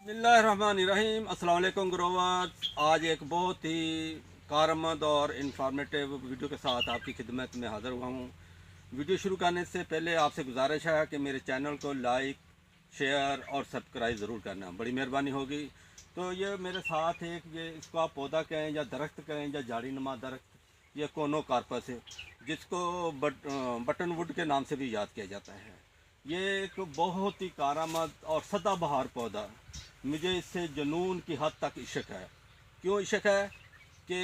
बिस्मिल्लाहिर्रहमानिर्रहीम। अस्सलाम वालेकुम ग्रोवर्स। आज एक बहुत ही कारआमद और इन्फॉर्मेटिव वीडियो के साथ आपकी खिदमत में हाज़िर हुआ हूँ। वीडियो शुरू करने से पहले आपसे गुजारिश है कि मेरे चैनल को लाइक, शेयर और सब्सक्राइब ज़रूर करना, बड़ी मेहरबानी होगी। तो ये मेरे साथ एक ये इसको आप पौधा कहें या दरख्त कहें या झाड़ी नुमा दरख्त, ये कोनोकार्पस है, जिसको बटन वुड के नाम से भी याद किया जाता है। ये एक बहुत ही कारआमद और सदाबहार पौधा, मुझे इससे जुनून की हद तक इश्क है। क्यों इश्क है कि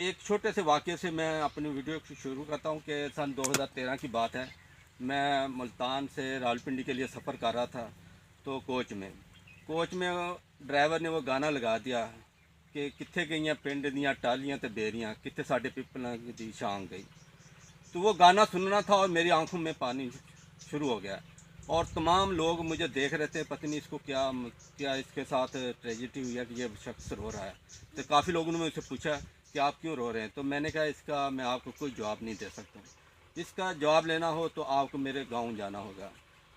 एक छोटे से वाक़े से मैं अपनी वीडियो शुरू करता हूँ कि सन 2013 की बात है। मैं मुल्तान से रावलपिंडी के लिए सफ़र कर रहा था, तो कोच में ड्राइवर ने वो गाना लगा दिया कि कित्थे गईयां पिंड दियां टालियां ते बेरियां, कित्थे साडे पिपलां दी शांग गई। तो वो गाना सुनना था और मेरी आंखों में पानी शुरू हो गया और तमाम लोग मुझे देख रहे थे, पता नहीं इसको क्या क्या इसके साथ ट्रेजिडी हुई है कि ये शख्स रो रहा है। तो काफ़ी लोगों ने मुझसे पूछा कि आप क्यों रो रहे हैं, तो मैंने कहा इसका मैं आपको कोई जवाब नहीं दे सकता। इसका जवाब लेना हो तो आपको मेरे गांव जाना होगा,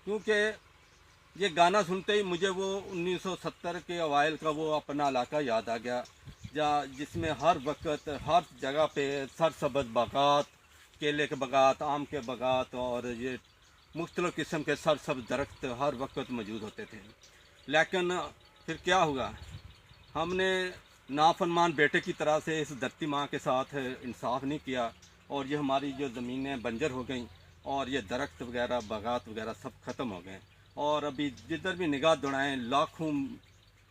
क्योंकि ये गाना सुनते ही मुझे वो 1970 के अवाइल का वो अपना इलाका याद आ गया, जहाँ जिसमें हर वक्त हर जगह पे सरसब्ज़ बागात, केले के बागात, आम के बागात और ये मुख्तलिफ़ किस्म के सरसब्ज़ दरख्त हर वक्त मौजूद होते थे। लेकिन फिर क्या हुआ, हमने नाफरमान बेटे की तरह से इस धरती माँ के साथ इंसाफ नहीं किया और ये हमारी जो ज़मीनें बंजर हो गई और ये दरख्त वगैरह बागात वगैरह सब ख़त्म हो गए। और अभी जिधर भी निगाह दौड़ाएँ लाखों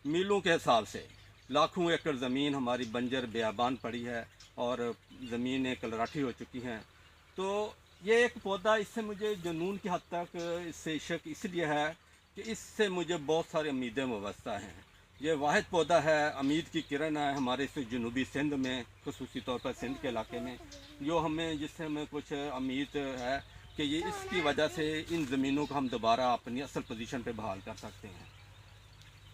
मीलों के हिसाब से लाखों एकड़ ज़मीन हमारी बंजर बेआबान पड़ी है और ज़मीनें कलराठी हो चुकी हैं। तो ये एक पौधा, इससे मुझे जुनून की हद तक इससे इश्क इसलिए है कि इससे मुझे बहुत सारी उम्मीदें वाबस्ता हैं। ये वाहिद पौधा है, उम्मीद की किरण है हमारे इस जनूबी सिंध में, ख़ुसूसी तौर पर सिंध के इलाके में, जो हमें जिससे हमें कुछ उम्मीद है कि ये इसकी वजह से इन ज़मीनों को हम दोबारा अपनी असल पोजीशन पे बहाल कर सकते हैं।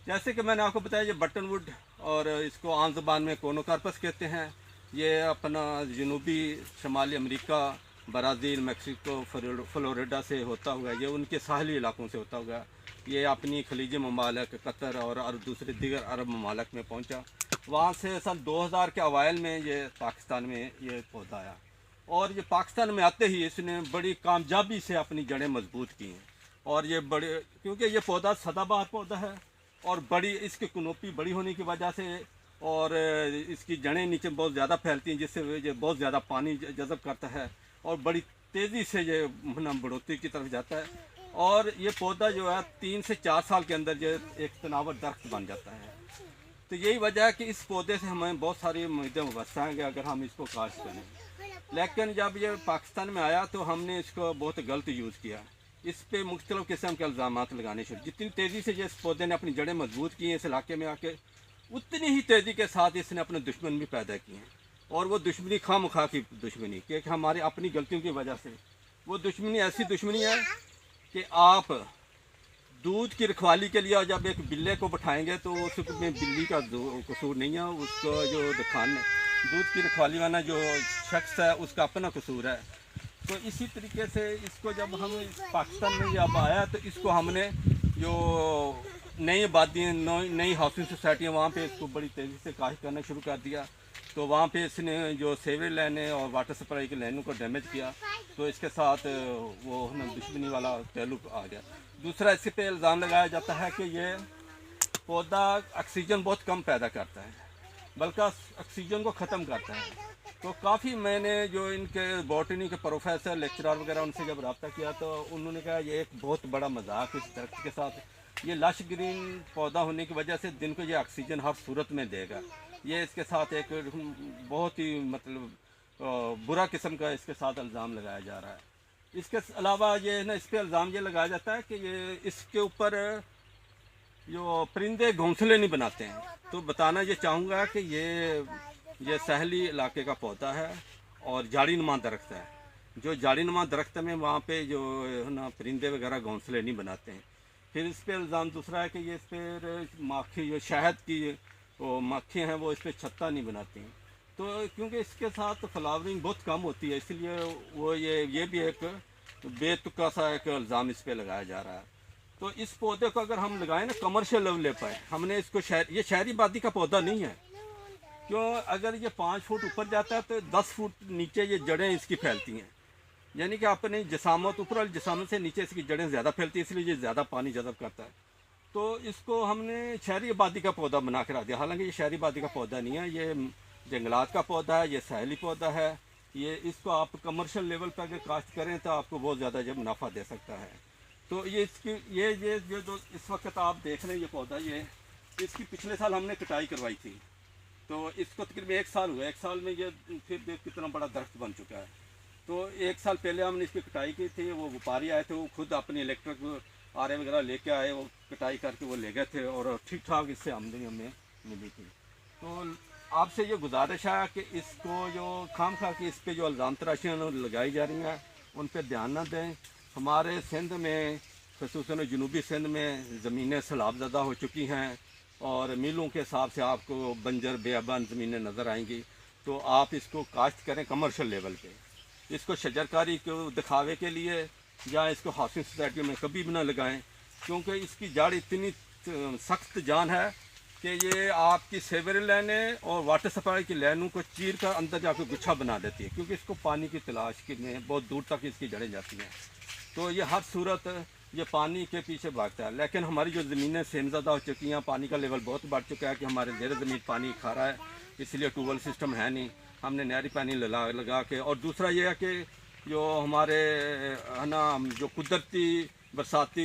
जैसे कि मैंने आपको बताया, ये बटन वुड और इसको आम ज़बान में कोनोकार्पस कहते हैं। ये अपना जनूबी शमाली अमेरिका, ब्राज़ील, मेक्सिको, फ्लोरिडा से होता हुआ, ये उनके साहली इलाकों से होता हुआ ये अपनी खलीजी ममालिक कतर और दूसरे दीगर अरब ममालिक में पहुंचा। वहाँ से सन 2000 के अवाइल में ये पाकिस्तान में ये पौधा आया और ये पाकिस्तान में आते ही इसने बड़ी कामयाबी से अपनी जड़ें मजबूत की हैं। और ये बड़े, क्योंकि ये पौधा सदाबहार पौधा है और बड़ी इसकी कनोपी बड़ी होने की वजह से और इसकी जड़ें नीचे बहुत ज़्यादा फैलती हैं, जिससे ये बहुत ज़्यादा पानी जज़ब करता है और बड़ी तेज़ी से ये बढ़ोतरी की तरफ जाता है। और ये पौधा जो है 3 से 4 साल के अंदर ये एक तनावर दरख्त बन जाता है। तो यही वजह है कि इस पौधे से हमें बहुत सारी उम्मीदें वाबस्ता हैं कि अगर हम इसको काश्त करें। लेकिन जब ये पाकिस्तान में आया तो हमने इसको बहुत गलत यूज़ किया, इस पर मुख्तलिफ़ किस्म के इल्ज़ामात लगाने शुरू। जितनी तेज़ी से इस पौधे ने अपनी जड़ें मजबूत की हैं इस इलाके में आके, उतनी ही तेज़ी के साथ इसने अपने दुश्मन भी पैदा किए हैं। और वो दुश्मनी खामखा की दुश्मनी, कि हमारी अपनी गलतियों की वजह से वो दुश्मनी ऐसी दुश्मनी है कि आप दूध की रखवाली के लिए जब एक बिल्ले को बैठाएंगे तो उसमें बिल्ली का कसूर नहीं है, उसको जो दूध की रखवाली वाला जो शख्स है उसका अपना कसूर है। तो इसी तरीके से इसको जब हम पाकिस्तान में जब आया तो इसको हमने जो नई आबादी, नई हाउसिंग सोसाइटियाँ, वहाँ पे इसको बड़ी तेज़ी से काश्त करना शुरू कर दिया। तो वहाँ पे इसने जो सीवरेज लाइनें और वाटर सप्लाई की लाइनों को डैमेज किया, तो इसके साथ वो दुश्मनी वाला ताल्लुक आ गया। दूसरा, इसके पे इल्ज़ाम लगाया जाता है कि ये पौधा ऑक्सीजन बहुत कम पैदा करता है, बल्कि ऑक्सीजन को ख़त्म करता है। तो काफ़ी मैंने जो इनके बॉटनी के प्रोफेसर, लेक्चरर वगैरह, उनसे जब रब्ता किया तो उन्होंने कहा ये एक बहुत बड़ा मजाक इस दरख्त के साथ। ये लश ग्रीन पौधा होने की वजह से दिन को ये ऑक्सीजन हर सूरत में देगा। ये इसके साथ एक बहुत ही मतलब बुरा किस्म का इसके साथ इल्ज़ाम लगाया जा रहा है। इसके अलावा ये ना, इस पर इल्ज़ाम ये लगाया जाता है कि ये इसके ऊपर जो परिंदे घोंसले नहीं बनाते हैं। तो बताना ये चाहूँगा कि ये सहली इलाके का पौधा है और झाड़ी नुमा दरख्त है। जो झाड़ी नुमा दरख्त में वहाँ पे जो है ना परिंदे वगैरह घोंसले नहीं बनाते हैं। फिर इस पर इल्ज़ाम दूसरा है कि ये इस पर माखी, जो शहद की वो मक्खी हैं, वो इस पर छत्ता नहीं बनाती हैं। तो क्योंकि इसके साथ फ्लावरिंग बहुत कम होती है, इसलिए वो ये भी एक बेतुका सा एक इल्ज़ाम इस पर लगाया जा रहा है। तो इस पौधे को अगर हम लगाएं ना कमर्शियल लेवल पर, हमने इसको ये शहरी आबादी का पौधा नहीं है, क्यों अगर ये 5 फुट ऊपर जाता है तो 10 फुट नीचे ये जड़ें इसकी फैलती हैं, यानी कि अपनी जसामत ऊपर वाली जसामत से नीचे इसकी जड़ें ज़्यादा फैलती हैं, इसलिए ये ज़्यादा पानी जज़ब करता है। तो इसको हमने शहरी आबादी का पौधा बना के रख दिया। हालांकि ये शहरी आबादी का पौधा नहीं है, ये जंगलात का पौधा है, ये साहली पौधा है। ये इसको आप कमर्शियल लेवल पर अगर काश्त करें तो आपको बहुत ज़्यादा जब मुनाफा दे सकता है। तो ये इसकी ये जो इस वक्त आप देख रहे हैं ये पौधा, ये इसकी पिछले साल हमने कटाई करवाई थी, तो इसको तकरीबन 1 साल हुआ। 1 साल में ये फिर देख कितना बड़ा दरख्त बन चुका है। तो 1 साल पहले हमने इसकी कटाई की थी, वो व्यापारी आए थे, वो खुद अपनी इलेक्ट्रिक आरे वगैरह लेके आए, वो कटाई करके वो ले गए थे और ठीक ठाक इससे आमदनी हमें मिली थी। तो आपसे ये गुजारिश है कि इसको जो खाम खा के इस पे जो इल्ज़ाम तराशियाँ लगाई जा रही हैं उन पर ध्यान न दें। हमारे सिंध में ख़ुसूसन जनूबी सिंध में ज़मीनें सैलाब ज़दा हो चुकी हैं और मीलों के हिसाब से आपको बंजर बेअबान ज़मीनें नज़र आएंगी। तो आप इसको काश्त करें कमर्शियल लेवल पे। इसको शजरकारी को दिखावे के लिए या इसको हाउसिंग सोसाइटी में कभी भी ना लगाएं, क्योंकि इसकी जड़ इतनी सख्त जान है कि ये आपकी सेवरेज लाइनें और वाटर सप्लाई की लाइनों को चीर कर अंदर जाकर गुच्छा बना देती है, क्योंकि इसको पानी की तलाश के में बहुत दूर तक इसकी जड़ें जाती हैं। तो ये हर सूरत ये पानी के पीछे भागता है। लेकिन हमारी जो ज़मीनें सेमज़दा हो चुकी हैं, पानी का लेवल बहुत बढ़ चुका है कि हमारे ज़ेर ज़मीन पानी खा रहा है, इसलिए ट्यूबवेल सिस्टम है नहीं, हमने नहरी पानी लगा के। और दूसरा ये है कि जो हमारे है ना जो कुदरती बरसाती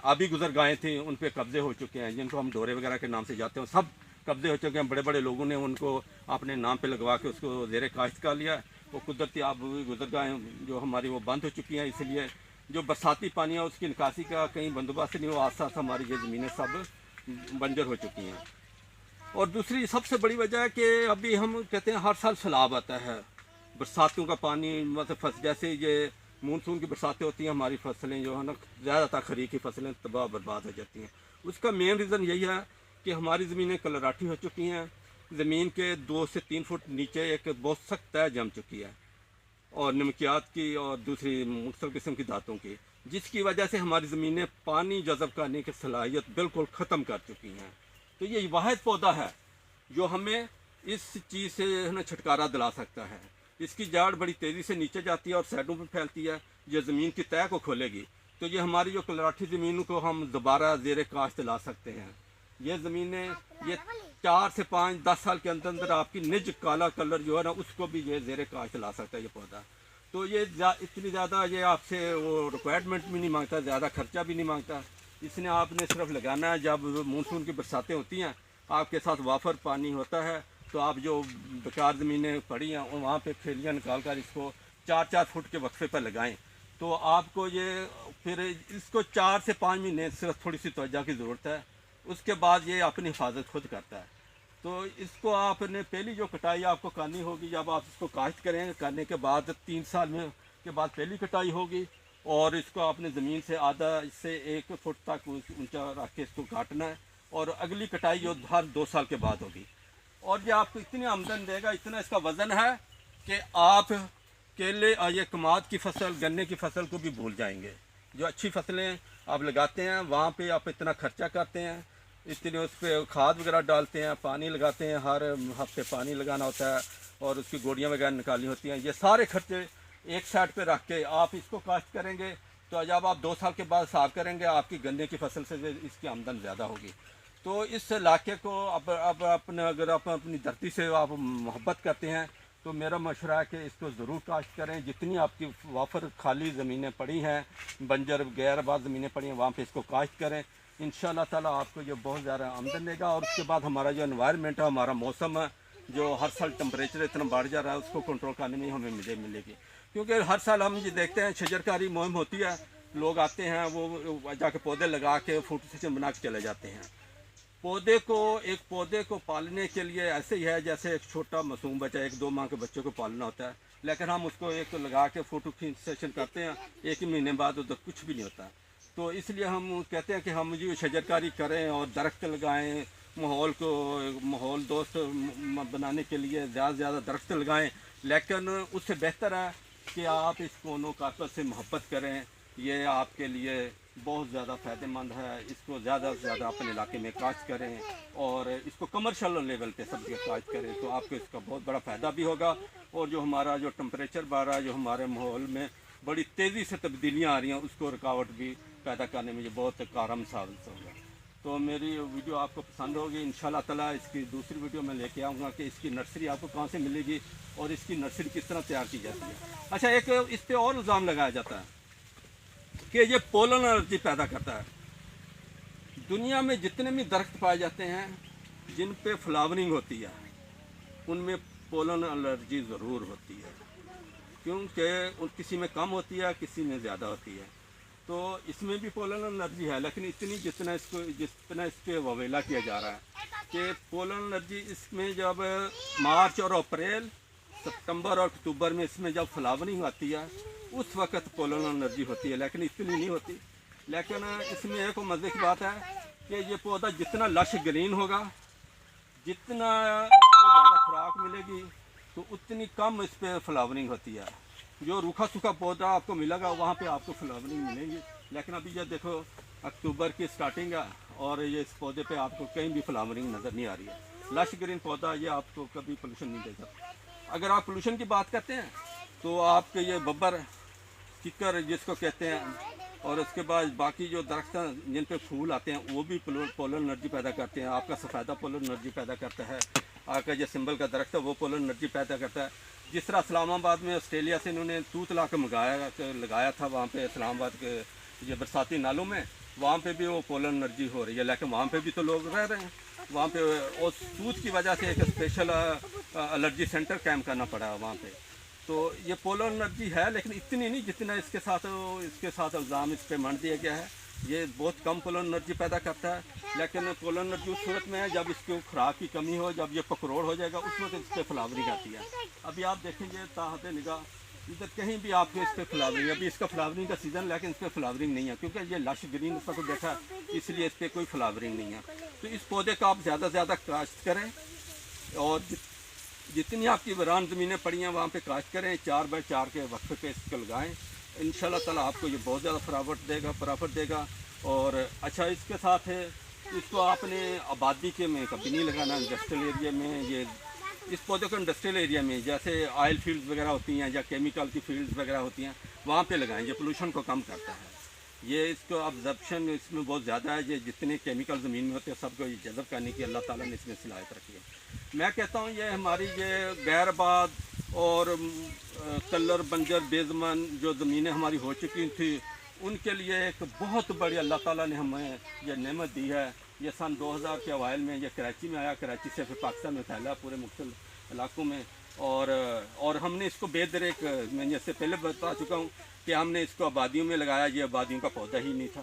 आबी गुजरगाहें थी उन पे कब्ज़े हो चुके हैं, जिनको हम डोरे वगैरह के नाम से जाते हैं, सब कब्ज़े हो चुके हैं। बड़े बड़े लोगों ने उनको अपने नाम पे लगवा के उसको ज़ेर काश्त कर लिया। वो कुदरती आबी गुजरगाहें जो हमारी वो बंद हो चुकी हैं, इसलिए जो बरसाती पानी है उसकी निकासी का कहीं बंदोबस्त नहीं हुआ, आस हमारी ये ज़मीनें सब बंजर हो चुकी हैं। और दूसरी सबसे बड़ी वजह है कि अभी हम कहते हैं हर साल सैलाब आता है, बरसातों का पानी मतलब जैसे ये मानसून की बरसातें होती हैं, हमारी फसलें जो है ना ज़्यादातर खरीफ की फसलें तबाह बर्बाद हो जाती हैं। उसका मेन रीज़न यही है कि हमारी ज़मीनें कलराठी हो चुकी हैं, ज़मीन के 2 से 3 फुट नीचे एक बहुत सख्त तह जम चुकी है और नमकियात की और दूसरी मुख्तलिफ किस्म की धातों की, जिसकी वजह से हमारी ज़मीनें पानी जज़ब करने की सलाहियत बिल्कुल ख़त्म कर चुकी हैं। तो ये वाहिद पौधा है जो हमें इस चीज़ से है ना छुटकारा दिला सकता है। इसकी जड़ बड़ी तेज़ी से नीचे जाती है और साइडों पर फैलती है, ये ज़मीन की तह को खोलेगी। तो ये हमारी जो कलराठी ज़मीनों को हम दोबारा ज़ेर काश्त ला सकते हैं। ये ज़मीनें ये 4 से 5 10 साल के अंदर अंदर आपकी निज काला कलर जो है ना उसको भी ये ज़ेर काश्त ला सकता है ये पौधा। तो ये इतनी ज़्यादा ये आपसे वो रिक्वायरमेंट भी नहीं मांगता, ज़्यादा खर्चा भी नहीं मांगता। इसने आपने सिर्फ लगाना है जब मानसून की बरसातें होती हैं, आपके साथ वाफर पानी होता है, तो आप जो बेकार ज़मीनें पड़ी हैं वहाँ पे फैलियाँ निकाल कर इसको 4-4 फुट के वक्फे पर लगाएं। तो आपको ये फिर इसको 4 से 5 महीने सिर्फ थोड़ी सी तवज्जो की ज़रूरत है, उसके बाद ये अपनी हिफाजत खुद करता है। तो इसको आपने पहली जो कटाई आपको करनी होगी, जब आप इसको काश्त करें करने के बाद 3 साल में के बाद पहली कटाई होगी और इसको आपने ज़मीन से आधा से 1 फुट तक ऊंचा रख के इसको काटना है और अगली कटाई जो हर 2 साल के बाद होगी। और ये आपको इतनी आमदन देगा, इतना इसका वज़न है कि आप केले ये कमाद की फसल, गन्ने की फसल को भी भूल जाएंगे। जो अच्छी फसलें आप लगाते हैं वहाँ पे आप इतना खर्चा करते हैं, इतने उस पर खाद वगैरह डालते हैं, पानी लगाते हैं, हर हफ्ते पानी लगाना होता है और उसकी गोड़ियाँ वगैरह निकालनी होती हैं। ये सारे खर्चे एक साइड पे रख के आप इसको काश्त करेंगे तो जब आप 2 साल के बाद साफ करेंगे आपकी गन्ने की फसल से इसकी आमदन ज़्यादा होगी। तो इस इलाके को अब अपने अगर आप अपनी धरती से आप मोहब्बत करते हैं तो मेरा मशवरा है कि इसको ज़रूर काश्त करें। जितनी आपकी वाफर खाली ज़मीनें पड़ी हैं, बंजर गैर आबाद ज़मीनें पड़ी हैं, वहाँ पे इसको काश्त करें। इंशाअल्लाह ताला आपको ये बहुत ज़्यादा आमदन देगा। और उसके बाद हमारा जो एनवायरनमेंट है, हमारा मौसम है, जो हर साल टेम्परेचर इतना बढ़ जा रहा है, उसको कंट्रोल करने में हमें मिलेगी। क्योंकि हर साल हम ये देखते हैं शजरकारी मुहिम होती है, लोग आते हैं वो जाके पौधे लगा के फोटो सेशन बना के चले जाते हैं। एक पौधे को पालने के लिए ऐसे ही है जैसे एक छोटा मासूम बच्चा 1-2 माह के बच्चे को पालना होता है, लेकिन हम उसको एक लगा के फ़ोटो सेशन करते हैं, 1 महीने बाद उधर कुछ भी नहीं होता। तो इसलिए हम कहते हैं कि हम जो शजरकारी करें और दरख्त लगाएं, माहौल दोस्त बनाने के लिए ज़्यादा से ज़्यादा दरख्त लगाएं। लेकिन उससे बेहतर है कि आप इस कोनो काकत से मोहब्बत करें, ये आपके लिए بہت زیادہ فائدہ مند ہے. اس کو زیادہ سے زیادہ اپنے علاقے میں کاشت کریں اور اس کو کمرشل لیول پہ سبزی کاشت کریں تو آپ کو اس کا بہت بڑا فائدہ بھی ہوگا. اور جو ہمارا جو ٹمپریچر بڑھ رہا ہے, جو ہمارے ماحول میں بڑی تیزی سے تبدیلیاں آ رہی ہیں, اس کو رکاوٹ بھی پیدا کرنے میں یہ بہت کارآمد ثابت ہوگا. تو میری ویڈیو آپ کو پسند ہوگی. انشاءاللہ تعالیٰ اس کی دوسری ویڈیو میں لے کے آؤں گا کہ اس کی نرسری آپ کو کہاں سے ملے گی اور اس کی نرسری کس طرح تیار کی جاتی ہے. اچھا, ایک اس پہ اور الزام لگایا جاتا ہے کہ یہ پولن الرجی پیدا کرتا ہے. دنیا میں جتنے بھی درخت پائے جاتے ہیں جن پہ فلاورنگ ہوتی ہے ان میں پولن الرجی ضرور ہوتی ہے, کیونکہ کسی میں کم ہوتی ہے کسی میں زیادہ ہوتی ہے. تو اس میں بھی پولن الرجی ہے, لیکن اتنی جتنا اس پہ وویلا کیا جا رہا ہے کہ پولن الرجی اس میں جب مارچ اور اپریل, ستمبر اور اکتوبر میں اس میں جب فلاورنگ آتی ہے اس وقت پولن الرجی ہوتی ہے, لیکن اتنی نہیں ہوتی. لیکن اس میں ایک مزے کی بات ہے کہ یہ پودا جتنا لش گرین ہوگا, جتنا اس کو زیادہ خوراک ملے گی تو اتنی کم اس پہ فلاورنگ ہوتی ہے. جو روکھا سوکھا پودا آپ کو ملے گا وہاں پہ آپ کو فلاورنگ ملیں گی. لیکن ابھی یہ دیکھو اکتوبر کی سٹارٹنگ ہے اور یہ اس پودے پہ آپ کو کہیں بھی فلاورنگ نظر نہیں آ رہی ہے. لش گرین پودا یہ آپ کو کبھی پولوشن نہیں دے سکتا. اگر آپ پولوشن کی بات کرتے ہیں تو آپ کے یہ ببر, ککر جس کو کہتے ہیں, اور اس کے بعد باقی جو درخت ہیں جن پہ پھول آتے ہیں وہ بھی پولن انرجی پیدا کرتے ہیں. آپ کا سفیدہ پولن انرجی پیدا کرتا ہے. آپ کا جو سمبل کا درخت ہے وہ پولن انرجی پیدا کرتا ہے. جس طرح اسلام آباد میں آسٹریلیا سے انہوں نے توت لا کے لگایا تھا وہاں پہ اسلام آباد کے یہ برساتی نالوں میں, وہاں پہ بھی وہ پولن انرجی ہو رہی ہے. لیکن وہاں پہ بھی تو لوگ رہ رہے ہیں. وہاں پہ اس توت کی وجہ سے ایک اسپیشل الرجی سینٹر قائم کرنا پڑا ہے وہاں پہ. تو یہ پولن انرجی ہے لیکن اتنی نہیں جتنا اس کے ساتھ الزام اس پہ منڈ دیا گیا ہے. یہ بہت کم پولن انرجی پیدا کرتا ہے. لیکن پولن انرجی اس صورت میں ہے جب اس کو خوراک کی کمی ہو, جب یہ پکروڑ ہو جائے گا اس وقت اس پہ فلاورنگ آتی ہے. ابھی آپ دیکھیں گے تاحت نگاہ ادھر کہیں بھی آپ کو اس پہ فلاورنگ, ابھی اس کا فلاورنگ کا سیزن لیکن اس پہ فلاورنگ نہیں ہے کیونکہ یہ لش گرین اس وقت دیکھا اس لیے اس پہ کوئی فلاورنگ نہیں ہے. تو اس پودے کا آپ زیادہ سے زیادہ کاشت کریں اور جتنی آپ کی ویران زمینیں پڑی ہیں وہاں پہ کاشت کریں. 4x4 کے وقفے پہ اس کو لگائیں. انشاءاللہ تعالیٰ آپ کو یہ بہت زیادہ پرافٹ دے گا. اور اچھا اس کے ساتھ ہے اس کو آپ نے آبادی کے میں کبھی نہیں لگانا. انڈسٹریل ایریا میں یہ اس پودے کو انڈسٹریل ایریا میں جیسے آئل فیلڈز وغیرہ ہوتی ہیں یا کیمیکل کی فیلڈز وغیرہ ہوتی ہیں وہاں پہ لگائیں. یہ پولوشن کو کم کرتا ہے. یہ اس کو ابزرپشن اس میں بہت زیادہ ہے. یہ جتنے کیمیکل زمین میں ہوتے ہیں سب کو یہ جذب کرنے کی اللہ تعالیٰ نے اس میں صلاحیت رکھی ہے. میں کہتا ہوں یہ ہماری یہ غیر آباد اور کلر بنجر بے زمین جو زمینیں ہماری ہو چکی تھیں ان کے لیے ایک بہت بڑی اللہ تعالیٰ نے ہمیں یہ نعمت دی ہے. یہ سن 2000 کے اوائل میں یہ کراچی میں آیا. کراچی سے پھر پاکستان میں پھیلا پورے مختلف علاقوں میں. اور ہم نے اس کو بے درک, میں اس سے پہلے بتا چکا ہوں کہ ہم نے اس کو آبادیوں میں لگایا. یہ آبادیوں کا پودا ہی نہیں تھا.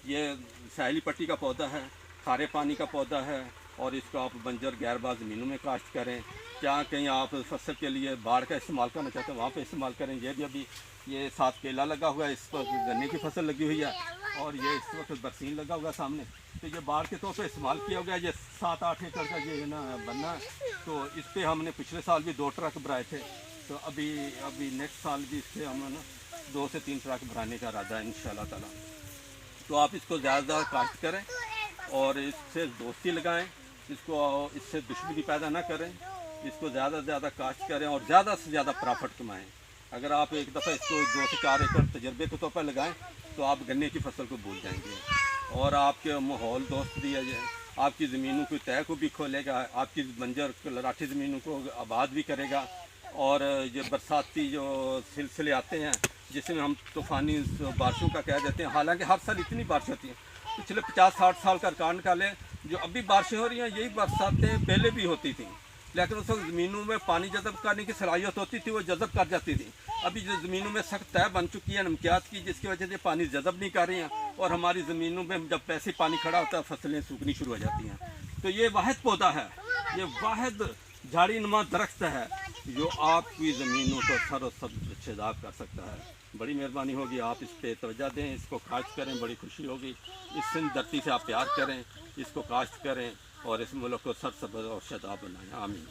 یہ ساحلی پٹی کا پودا ہے, کھارے پانی کا پودا ہے. اور اس کو آپ بنجر غیر باز زمینوں میں کاشت کریں. جہاں کہیں آپ فصل کے لیے باڑ کا استعمال کرنا چاہتے ہیں وہاں پہ استعمال کریں. یہ بھی ابھی یہ ساتھ کیلا لگا ہوا ہے, اس پر گنے کی فصل لگی ہوئی ہے اور یہ اس وقت برسین لگا ہوا ہے سامنے. تو یہ باڑ کے طور پہ استعمال کیا گیا. یہ 7-8 ایکڑ کا یہ نا بننا ہے. تو اس پہ ہم نے پچھلے سال بھی 2 ٹرک بھرائے تھے. تو ابھی نیکسٹ سال بھی اس پہ ہم نا 2 سے 3 ٹرک بھرانے کا ارادہ ہے انشاءاللہ تعالیٰ. تو آپ اس کو زیادہ زیادہ کاشت کریں اور اس سے دوستی لگائیں. اس سے دشمنی پیدا نہ کریں. اس کو زیادہ سے زیادہ کاشت کریں اور زیادہ سے زیادہ پرافٹ کمائیں. اگر آپ ایک دفعہ اس کو 2 سے 4 ایکڑ تجربے کے طور پر لگائیں تو آپ گنے کی فصل کو بھول جائیں گے اور آپ کے ماحول دوست بھی ہے. آپ کی زمینوں کی تہہ کو بھی کھولے گا, آپ کی بنجر لراٹھی زمینوں کو آباد بھی کرے گا. اور یہ برساتی جو سلسلے آتے ہیں جس میں ہم طوفانی بارشوں کا کہہ دیتے ہیں, حالانکہ ہر سال اتنی بارش ہوتی ہیں. پچھلے 50-60 سال کا ریکارڈ نکالیں, جو ابھی بارشیں ہو رہی ہیں یہی برساتیں پہلے بھی ہوتی تھیں. لیکن اس وقت زمینوں میں پانی جذب کرنے کی صلاحیت ہوتی تھی, وہ جذب کر جاتی تھی. ابھی جو زمینوں میں سخت تہہ بن چکی ہے نمکیات کی, جس کی وجہ سے پانی جذب نہیں کر رہی ہیں اور ہماری زمینوں میں جب پیسے پانی کھڑا ہوتا ہے فصلیں سوکھنی شروع ہو جاتی ہیں. تو یہ واحد پودا ہے, یہ واحد جھاڑی نما درخت ہے جو آپ کی زمینوں کو سر و سبز شاداب کر سکتا ہے. بڑی مہربانی ہوگی آپ اس پہ توجہ دیں, اس کو کاشت کریں, بڑی خوشی ہوگی. اس سندھ دھرتی سے آپ پیار کریں, اس کو کاشت کریں اور اس ملک کو سر سبز اور شاداب بنائیں. آمین.